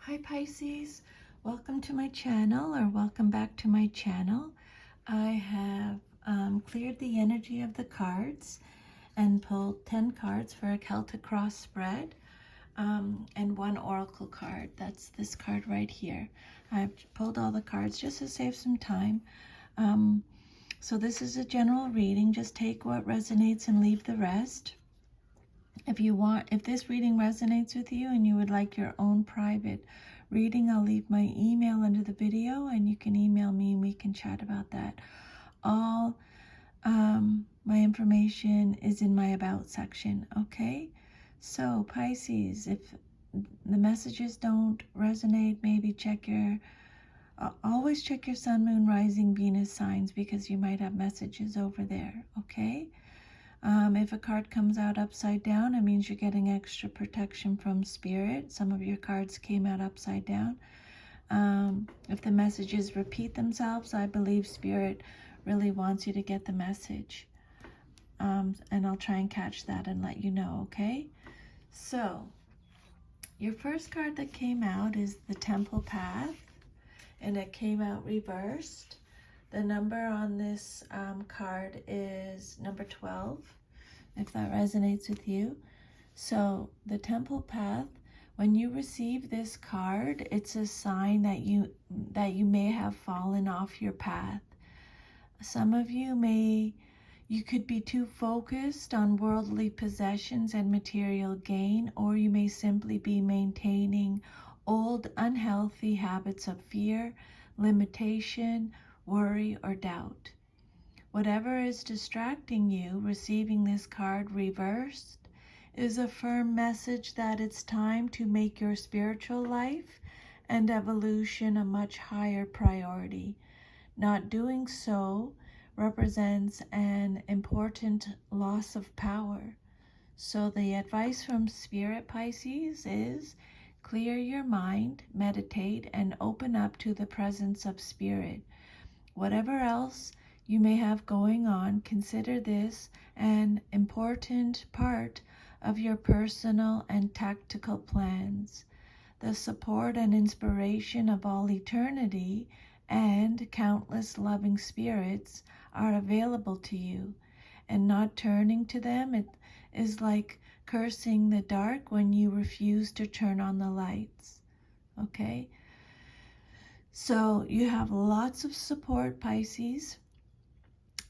Hi Pisces, welcome to my channel, or welcome back to my channel. I have cleared the energy of the cards and pulled 10 cards for a Celtic cross spread and one oracle card. That's this card right here. I've pulled all the cards just to save some time. So this is a general reading. Just take what resonates and leave the rest. If this reading resonates with you and you would like your own private reading, I'll leave my email under the video and you can email me and we can chat about that. All my information is in my about section, okay? So Pisces, if the messages don't resonate, maybe always check your sun, moon, rising, Venus signs, because you might have messages over there, okay? If a card comes out upside down, it means you're getting extra protection from spirit. Some of your cards came out upside down. If the messages repeat themselves, I believe spirit really wants you to get the message. And I'll try and catch that and let you know, okay? So, your first card that came out is the Temple Path, and it came out reversed. The number on this card is number 12, if that resonates with you. So the Temple Path, when you receive this card, it's a sign that you may have fallen off your path. Some of you could be too focused on worldly possessions and material gain, or you may simply be maintaining old unhealthy habits of fear, limitation, worry, or doubt. Whatever is distracting you, receiving this card reversed is a firm message that it's time to make your spiritual life and evolution a much higher priority. Not doing so represents an important loss of power. So the advice from Spirit, Pisces, is clear your mind, meditate, and open up to the presence of Spirit. Whatever else you may have going on, consider this an important part of your personal and tactical plans. The support and inspiration of all eternity and countless loving spirits are available to you, and not turning to them is like cursing the dark when you refuse to turn on the lights. Okay? So you have lots of support, Pisces,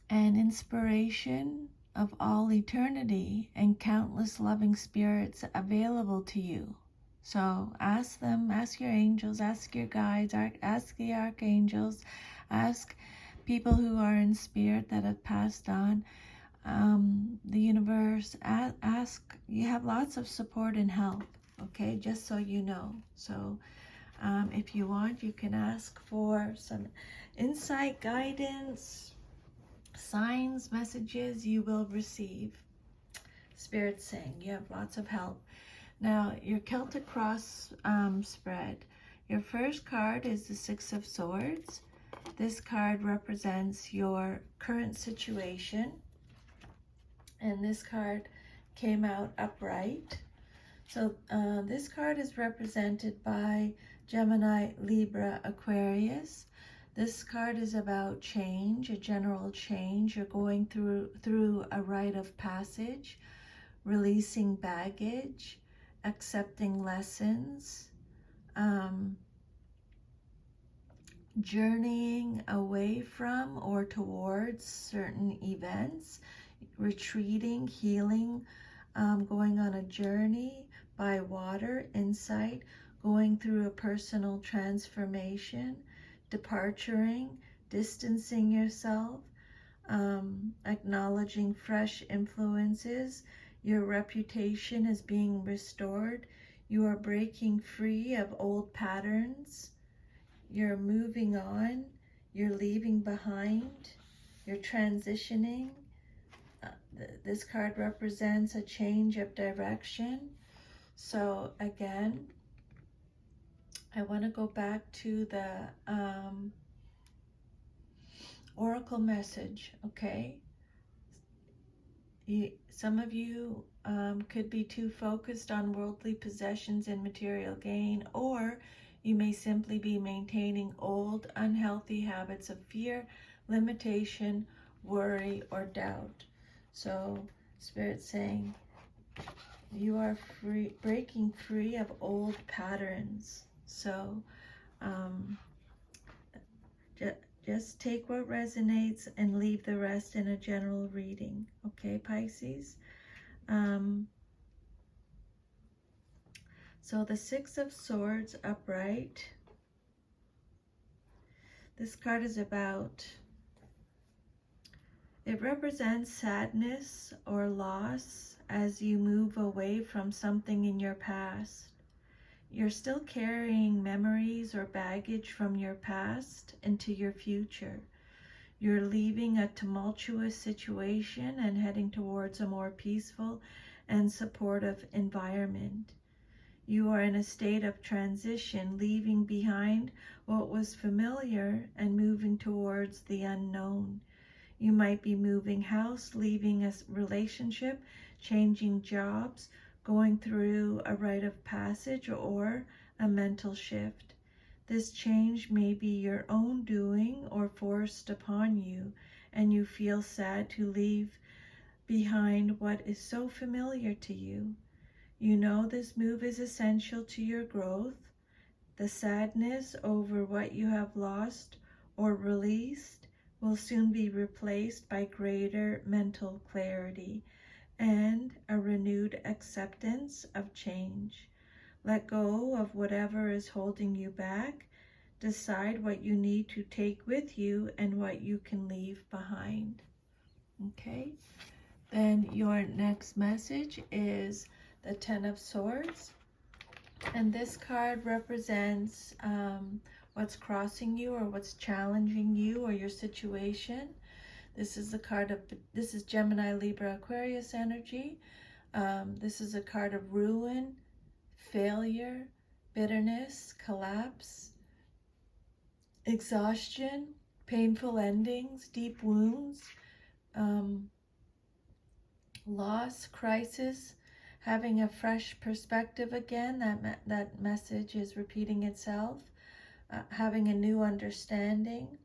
and inspiration of all eternity and countless loving spirits available to you. So ask them, ask your angels, ask your guides, ask the archangels, ask people who are in spirit that have passed on, the universe. Ask, you have lots of support and help, okay, just so you know. So if you want, you can ask for some insight, guidance, signs, messages. You will receive. Spirit's saying you have lots of help. Now, your Celtic cross spread. Your first card is the Six of Swords. This card represents your current situation, and this card came out upright. So this card is represented by Gemini, Libra, Aquarius. This card is about change, a general change. You're going through a rite of passage, releasing baggage, accepting lessons, journeying away from or towards certain events, retreating, healing, going on a journey by water, insight, going through a personal transformation, departuring, distancing yourself, acknowledging fresh influences. Your reputation is being restored. You are breaking free of old patterns. You're moving on. You're leaving behind. You're transitioning. This card represents a change of direction. So again, I want to go back to the oracle message, okay? Some of you could be too focused on worldly possessions and material gain, or you may simply be maintaining old, unhealthy habits of fear, limitation, worry, or doubt. So, Spirit's saying you are breaking free of old patterns. So, um, just take what resonates and leave the rest in a general reading. Okay, Pisces? So the Six of Swords upright. This card is about, it represents sadness or loss as you move away from something in your past. You're still carrying memories or baggage from your past into your future. You're leaving a tumultuous situation and heading towards a more peaceful and supportive environment. You are in a state of transition, leaving behind what was familiar and moving towards the unknown. You might be moving house, leaving a relationship, changing jobs, going through a rite of passage, or a mental shift. This change may be your own doing or forced upon you, and you feel sad to leave behind what is so familiar to you. You know this move is essential to your growth. The sadness over what you have lost or released will soon be replaced by greater mental clarity and a renewed acceptance of change. Let go of whatever is holding you back. Decide what you need to take with you and what you can leave behind. Okay? Then your next message is the Ten of Swords. And this card represents what's crossing you or what's challenging you or your situation. This is Gemini, Libra, Aquarius energy. This is a card of ruin, failure, bitterness, collapse, exhaustion, painful endings, deep wounds, loss, crisis, having a fresh perspective again. That message is repeating itself. Having a new understanding.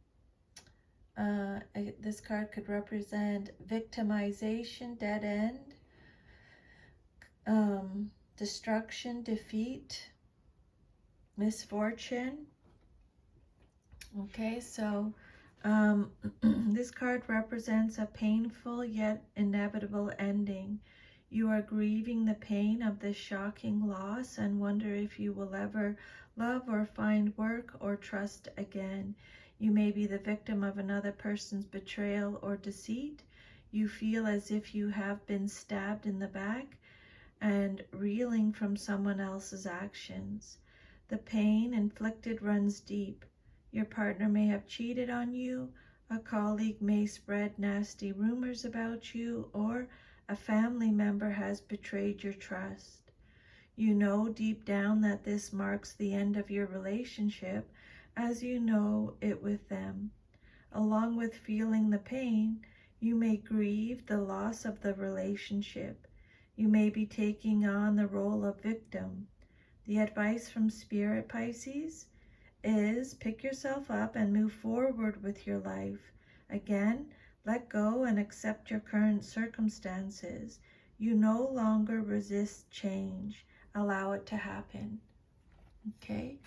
This card could represent victimization, dead end, destruction, defeat, misfortune. Okay, so this card represents a painful yet inevitable ending. You are grieving the pain of this shocking loss and wonder if you will ever love or find work or trust again. You may be the victim of another person's betrayal or deceit. You feel as if you have been stabbed in the back and reeling from someone else's actions. The pain inflicted runs deep. Your partner may have cheated on you, a colleague may spread nasty rumors about you, or a family member has betrayed your trust. You know deep down that this marks the end of your relationship, as you know it with them. Along with feeling the pain, you may grieve the loss of the relationship. You may be taking on the role of victim. The advice from Spirit, Pisces, is pick yourself up and move forward with your life. Again, let go and accept your current circumstances. You no longer resist change. Allow it to happen. Okay?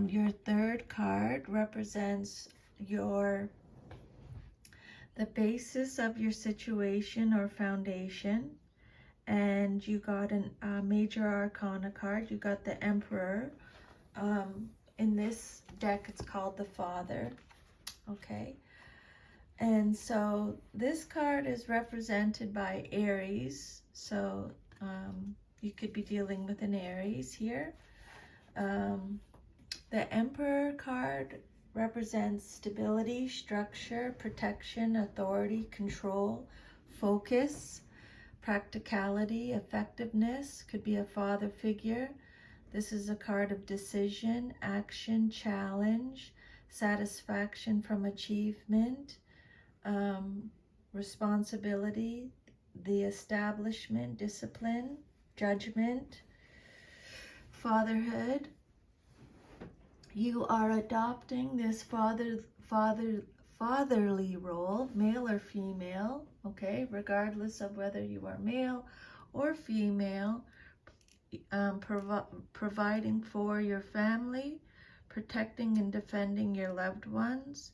Your third card represents the basis of your situation or foundation. And you got a major arcana card. You got the Emperor. In this deck, it's called the Father. Okay. And so this card is represented by Aries. So you could be dealing with an Aries here. The Emperor card represents stability, structure, protection, authority, control, focus, practicality, effectiveness. Could be a father figure. This is a card of decision, action, challenge, satisfaction from achievement, responsibility, the establishment, discipline, judgment, fatherhood. You are adopting this fatherly role, male or female, okay, regardless of whether you are male or female, providing for your family, protecting and defending your loved ones.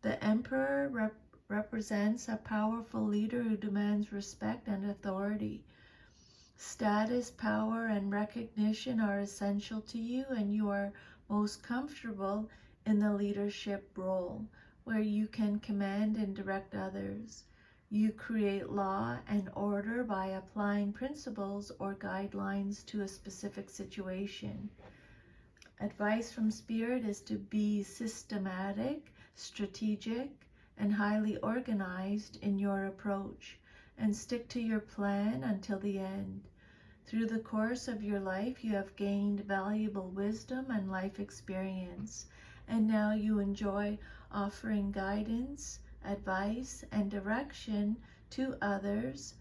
The Emperor represents a powerful leader who demands respect and authority. Status, power, and recognition are essential to you, and you are most comfortable in the leadership role, where you can command and direct others. You create law and order by applying principles or guidelines to a specific situation. Advice from Spirit is to be systematic, strategic, and highly organized in your approach, and stick to your plan until the end. Through the course of your life, you have gained valuable wisdom and life experience, and now you enjoy offering guidance, advice, and direction to others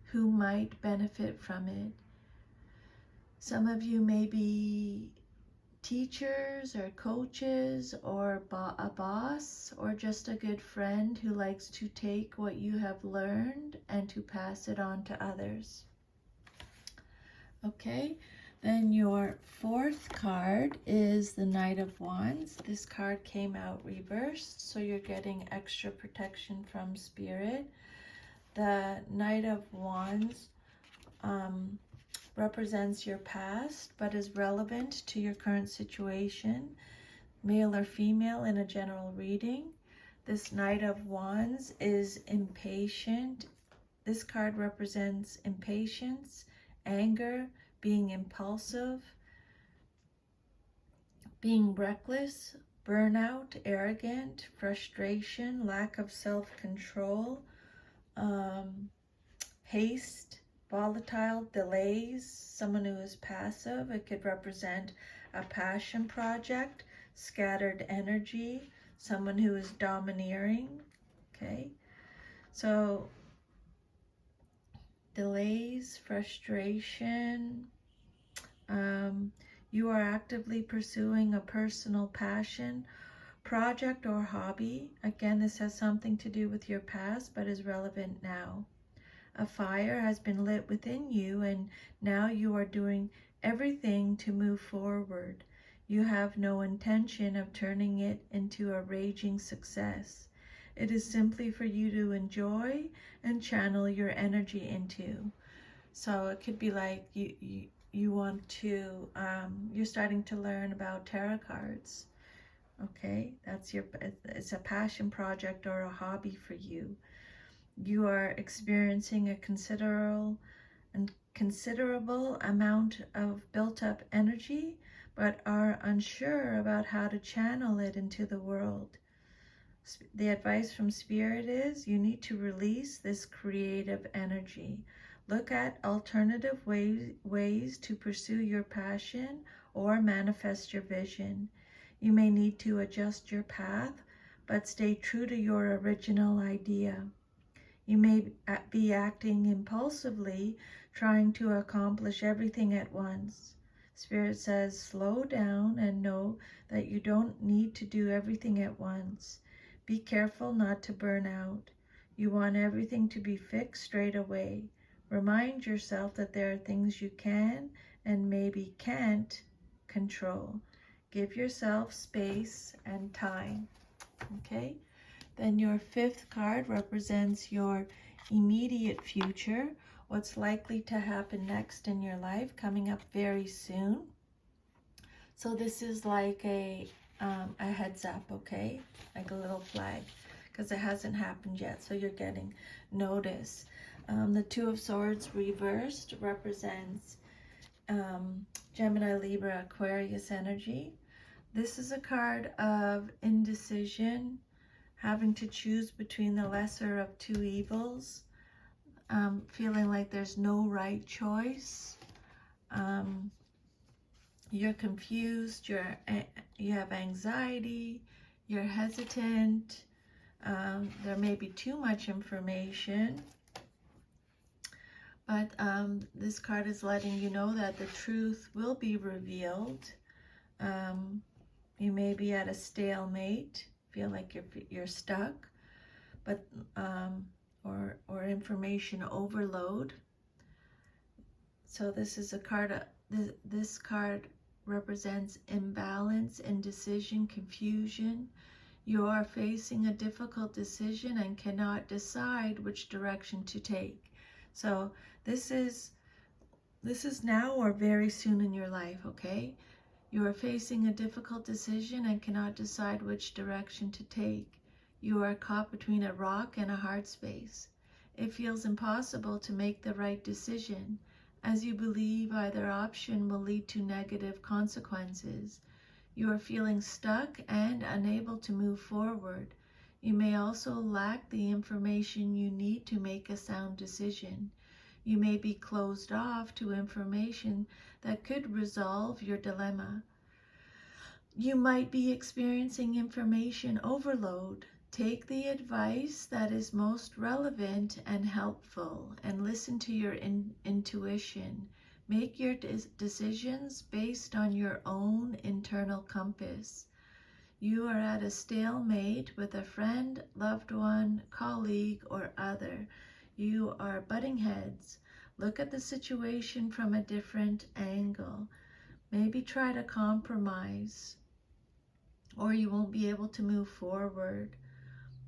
who might benefit from it. Some of you may be teachers or coaches or a boss or just a good friend who likes to take what you have learned and to pass it on to others. Okay, then your fourth card is the Knight of Wands. This card came out reversed, so you're getting extra protection from Spirit. The Knight of Wands represents your past, but is relevant to your current situation, male or female in a general reading. This Knight of Wands is impatient. This card represents impatience, anger, being impulsive, being reckless, burnout, arrogant, frustration, lack of self-control, haste, volatile, delays, someone who is passive. It could represent a passion project, scattered energy, someone who is domineering. Okay, so delays, frustration. You are actively pursuing a personal passion, project, or hobby. Again, this has something to do with your past, but is relevant now. A fire has been lit within you, and now you are doing everything to move forward. You have no intention of turning it into a raging success. It is simply for you to enjoy and channel your energy into. So it could be like you want to, you're starting to learn about tarot cards. Okay, it's a passion project or a hobby for you. You are experiencing a considerable amount of built-up energy, but are unsure about how to channel it into the world. The advice from Spirit is you need to release this creative energy. Look at alternative ways to pursue your passion or manifest your vision. You may need to adjust your path, but stay true to your original idea. You may be acting impulsively, trying to accomplish everything at once. Spirit says, slow down and know that you don't need to do everything at once. Be careful not to burn out. You want everything to be fixed straight away. Remind yourself that there are things you can and maybe can't control. Give yourself space and time. Okay? Then your fifth card represents your immediate future, what's likely to happen next in your life, coming up very soon. So this is like a heads up, okay? Like a little flag, because it hasn't happened yet, so you're getting notice. The Two of Swords reversed represents Gemini, Libra, Aquarius energy. This is a card of indecision, having to choose between the lesser of two evils, feeling like there's no right choice. You're confused, you have anxiety, you're hesitant, There may be too much information, but this card is letting you know that the truth will be revealed. You may be at a stalemate, feel like you're stuck, but or information overload. So this is a card. This card represents imbalance, indecision, confusion. You are facing a difficult decision and cannot decide which direction to take. So this is now or very soon in your life, okay? You are facing a difficult decision and cannot decide which direction to take. You are caught between a rock and a hard space. It feels impossible to make the right decision, as you believe either option will lead to negative consequences. You are feeling stuck and unable to move forward. You may also lack the information you need to make a sound decision. You may be closed off to information that could resolve your dilemma. You might be experiencing information overload. Take the advice that is most relevant and helpful and listen to your intuition. Make your decisions based on your own internal compass. You are at a stalemate with a friend, loved one, colleague, or other. You are butting heads. Look at the situation from a different angle. Maybe try to compromise, or you won't be able to move forward.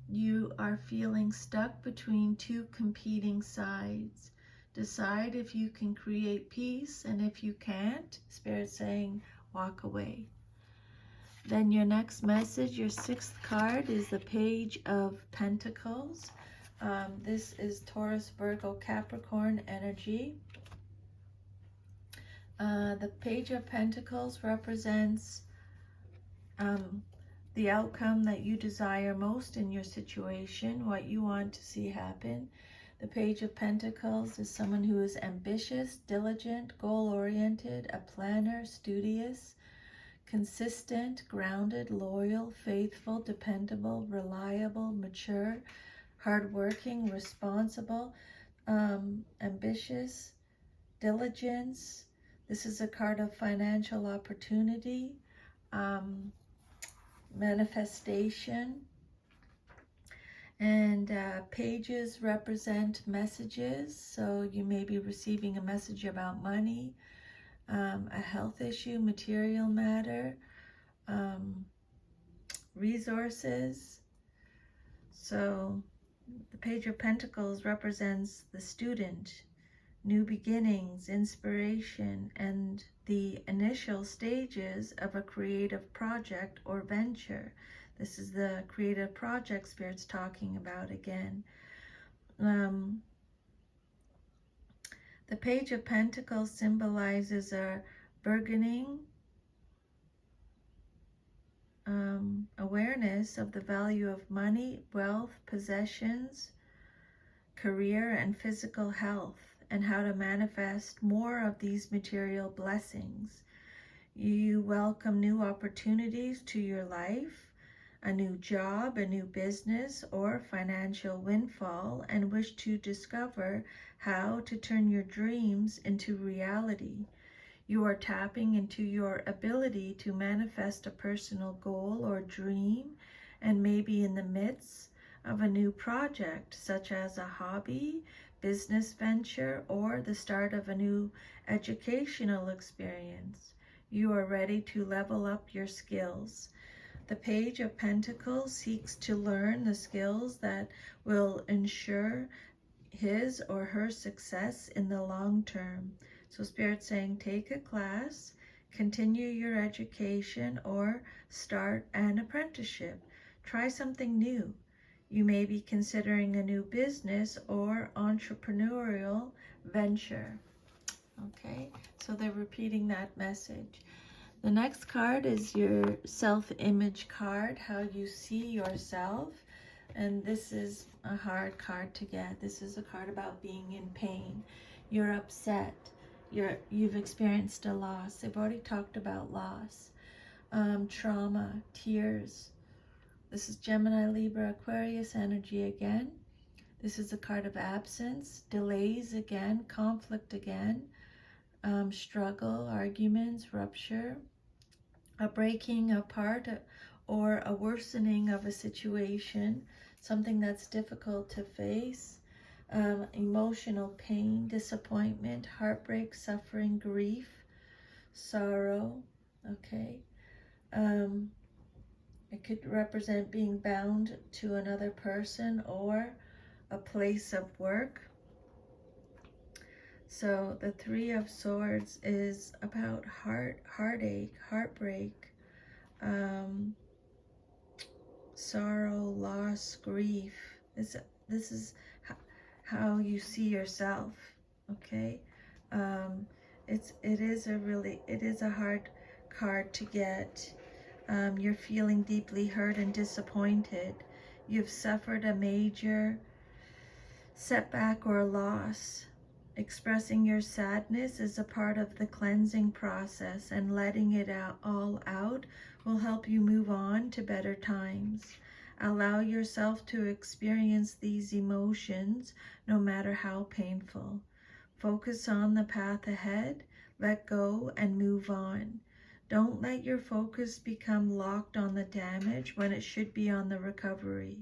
You are feeling stuck between two competing sides. Decide if you can create peace, and if you can't, Spirit's saying, walk away. Then your next message, your sixth card, is the Page of Pentacles. This is Taurus, Virgo, Capricorn energy. The Page of Pentacles represents the outcome that you desire most in your situation, what you want to see happen. The Page of Pentacles is someone who is ambitious, diligent, goal-oriented, a planner, studious, consistent, grounded, loyal, faithful, dependable, reliable, mature, hardworking, responsible, ambitious, diligence. This is a card of financial opportunity, manifestation, and pages represent messages. So you may be receiving a message about money, a health issue, material matter, resources. So the Page of Pentacles represents the student, new beginnings, inspiration, and the initial stages of a creative project or venture. This is the creative project Spirit's talking about again. The Page of Pentacles symbolizes a burgeoning awareness of the value of money, wealth, possessions, career, and physical health, and how to manifest more of these material blessings. You welcome new opportunities to your life, a new job, a new business, or financial windfall, and wish to discover how to turn your dreams into reality. You are tapping into your ability to manifest a personal goal or dream, and maybe in the midst of a new project, such as a hobby, business venture, or the start of a new educational experience. You are ready to level up your skills. The Page of Pentacles seeks to learn the skills that will ensure his or her success in the long term. So Spirit's saying, take a class, continue your education, or start an apprenticeship. Try something new. You may be considering a new business or entrepreneurial venture. Okay, so they're repeating that message. The next card is your self-image card, how you see yourself. And this is a hard card to get. This is a card about being in pain. You're upset. You've experienced a loss. I've already talked about loss, trauma, tears, This is Gemini, Libra, Aquarius energy again. This is a card of absence, delays again, conflict again, struggle, arguments, rupture, a breaking apart or a worsening of a situation, something that's difficult to face, emotional pain, disappointment, heartbreak, suffering, grief, sorrow, okay? It could represent being bound to another person or a place of work. So the Three of Swords is about heartache, heartbreak, sorrow, loss, grief. This is how you see yourself. Okay, it is a hard card to get. You're feeling deeply hurt and disappointed. You've suffered a major setback or loss. Expressing your sadness is a part of the cleansing process, and letting it all out will help you move on to better times. Allow yourself to experience these emotions, no matter how painful. Focus on the path ahead, let go, and move on. Don't let your focus become locked on the damage when it should be on the recovery.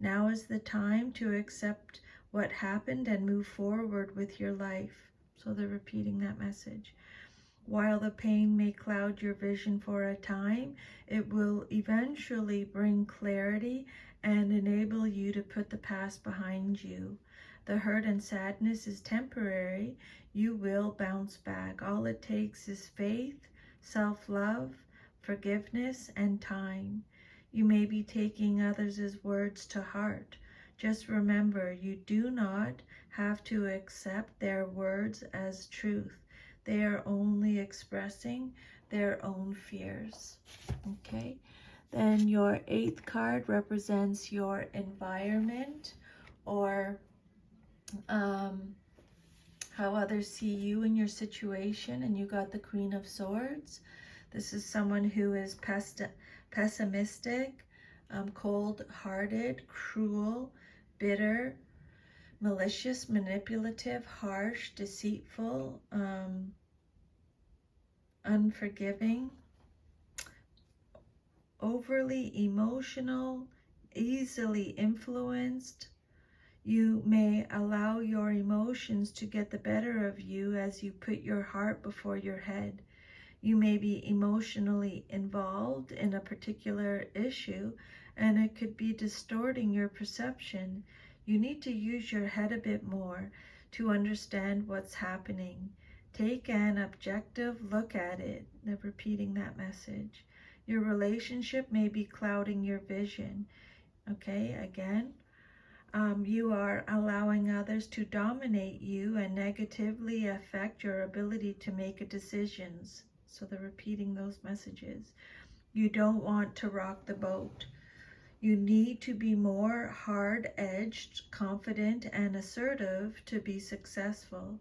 Now is the time to accept what happened and move forward with your life. So they're repeating that message. While the pain may cloud your vision for a time, it will eventually bring clarity and enable you to put the past behind you. The hurt and sadness is temporary. You will bounce back. All it takes is faith, self-love, forgiveness, and time. You may be taking others' words to heart. Just remember, you do not have to accept their words as truth. They are only expressing their own fears. Okay? Then your 8th card represents your environment, or how others see you and your situation, and you got the Queen of Swords. This is someone who is pessimistic, cold-hearted, cruel, bitter, malicious, manipulative, harsh, deceitful, unforgiving, overly emotional, easily influenced. You may allow your emotions to get the better of you as you put your heart before your head. You may be emotionally involved in a particular issue, and it could be distorting your perception. You need to use your head a bit more to understand what's happening. Take an objective look at it. They're repeating that message. Your relationship may be clouding your vision. Okay, again. You are allowing others to dominate you and negatively affect your ability to make decisions. So they're repeating those messages. You don't want to rock the boat. You need to be more hard-edged, confident, and assertive to be successful.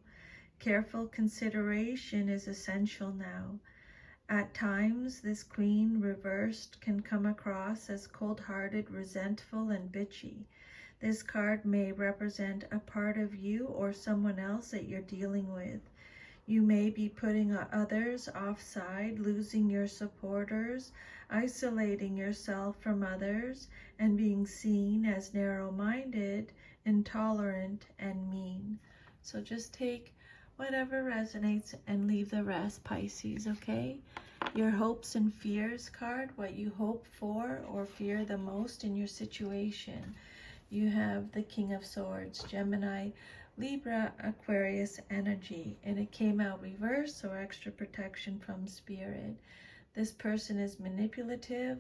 Careful consideration is essential now. At times, this Queen reversed can come across as cold-hearted, resentful, and bitchy. This card may represent a part of you or someone else that you're dealing with. You may be putting others offside, losing your supporters, isolating yourself from others, and being seen as narrow-minded, intolerant, and mean. So just take whatever resonates and leave the rest, Pisces, okay? Your hopes and fears card, what you hope for or fear the most in your situation. You have the King of Swords, Gemini, Libra, Aquarius energy, and it came out reverse, so extra protection from spirit. This person is manipulative,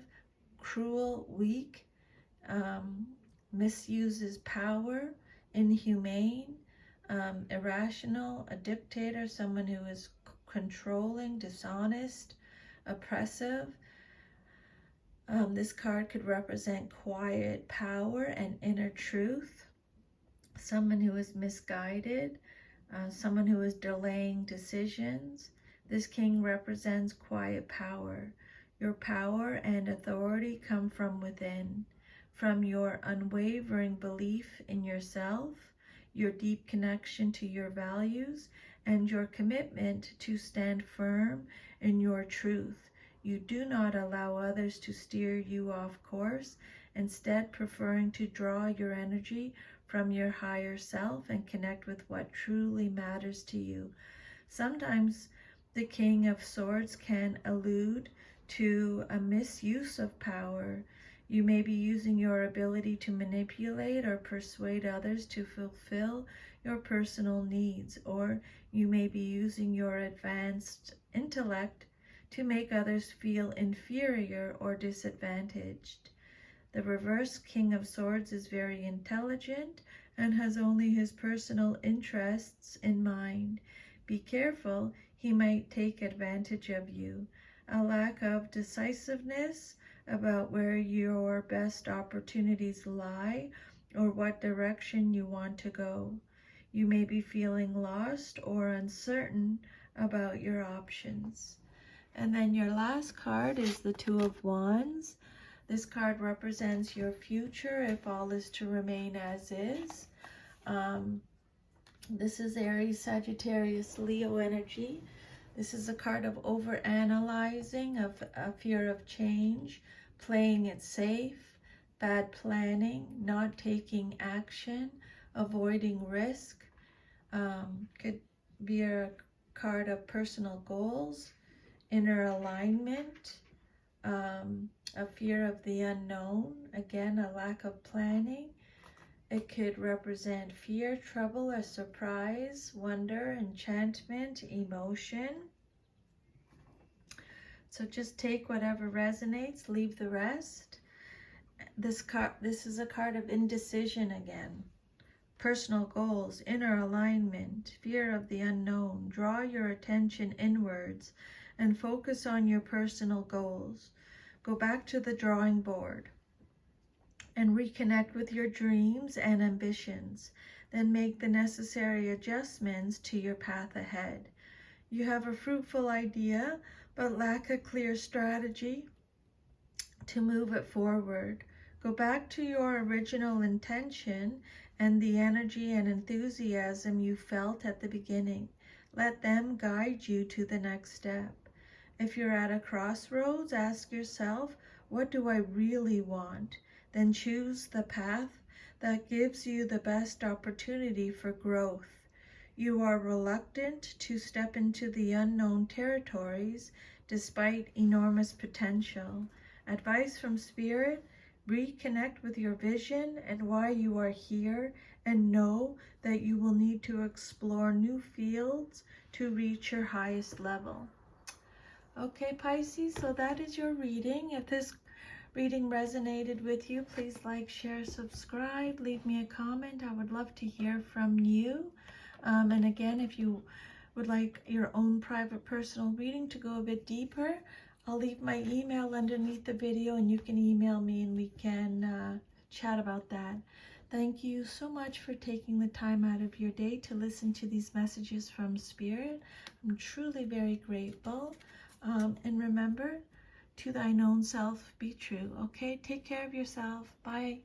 cruel, weak, misuses power, inhumane, irrational, a dictator, someone who is controlling, dishonest, oppressive. This card could represent quiet power and inner truth. Someone who is misguided, someone who is delaying decisions. This king represents quiet power. Your power and authority come from within, from your unwavering belief in yourself, your deep connection to your values, and your commitment to stand firm in your truth. You do not allow others to steer you off course, instead preferring to draw your energy from your higher self and connect with what truly matters to you. Sometimes the King of Swords can allude to a misuse of power. You may be using your ability to manipulate or persuade others to fulfill your personal needs, or you may be using your advanced intellect to make others feel inferior or disadvantaged. The reverse King of Swords is very intelligent and has only his personal interests in mind. Be careful, he might take advantage of you. A lack of decisiveness about where your best opportunities lie or what direction you want to go. You may be feeling lost or uncertain about your options. And then your last card is the Two of Wands. This card represents your future if all is to remain as is. This is Aries, Sagittarius, Leo energy. This is a card of overanalyzing, of a fear of change, playing it safe, bad planning, not taking action, avoiding risk. Could be a card of personal goals, inner alignment, a fear of the unknown, again, a lack of planning. It could represent fear, trouble, a surprise, wonder, enchantment, emotion. So just take whatever resonates, leave the rest. This is a card of indecision again. Personal goals, inner alignment, fear of the unknown. Draw your attention inwards and focus on your personal goals. Go back to the drawing board and reconnect with your dreams and ambitions. Then make the necessary adjustments to your path ahead. You have a fruitful idea, but lack a clear strategy to move it forward. Go back to your original intention and the energy and enthusiasm you felt at the beginning. Let them guide you to the next step. If you're at a crossroads, ask yourself, what do I really want? Then choose the path that gives you the best opportunity for growth. You are reluctant to step into the unknown territories despite enormous potential. Advice from Spirit: reconnect with your vision and why you are here, and know that you will need to explore new fields to reach your highest level. Okay, Pisces, so that is your reading. If this reading resonated with you, please like, share, subscribe, leave me a comment. I would love to hear from you. And again, if you would like your own private personal reading to go a bit deeper, I'll leave my email underneath the video and you can email me and we can chat about that. Thank you so much for taking the time out of your day to listen to these messages from Spirit. I'm truly very grateful. And remember, to thine own self be true. Okay, take care of yourself. Bye.